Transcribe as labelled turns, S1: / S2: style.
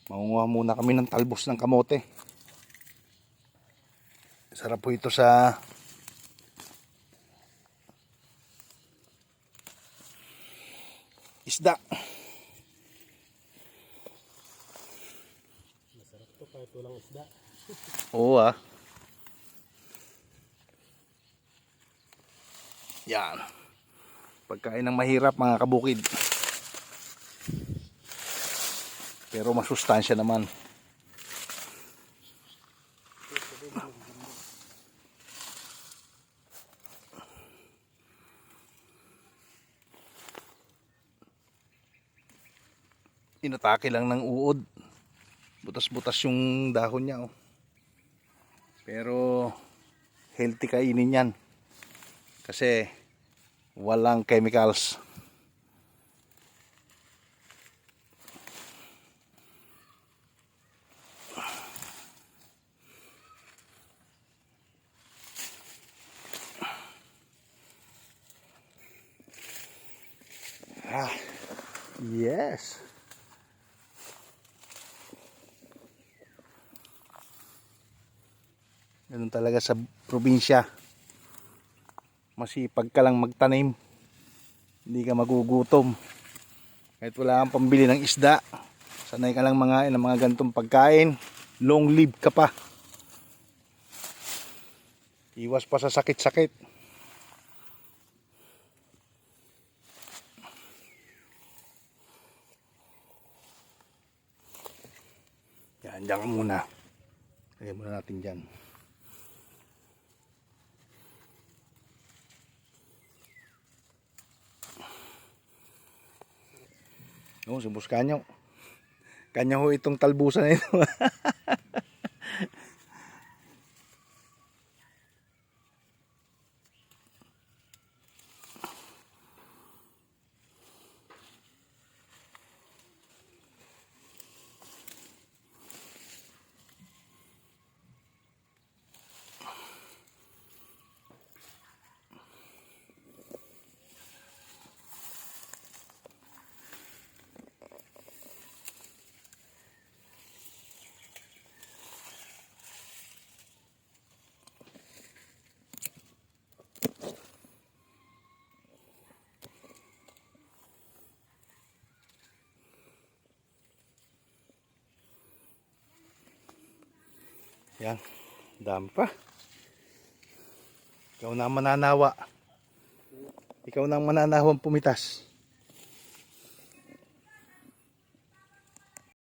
S1: Mangunguha muna kami ng talbos ng kamote. Sarap po ito sa isda.
S2: Masarap to kahit walang isda.
S1: Oo ah. Yan. Pagkain ng mahirap mga kabukid. Pero masustansya naman. Inatake lang ng uod. Butas-butas yung dahon niya oh. Pero healthy kainin yan. Kasi walang chemicals. Ah, yes. Ganun talaga sa probinsya. Masipag ka lang magtanim. Hindi ka magugutom. Kahit wala kang pambili ng isda. Sanay ka lang ng mga ganitong pagkain. Long live ka pa. Iwas pa sa sakit-sakit. Yan, dyan ka muna. Lagyan muna natin dyan. Oh, subos kanyo. Kanya ho itong talbusan na ito. Yan, dami pa. Ikaw na ang mananawa. Ikaw na ang mananawang pumitas.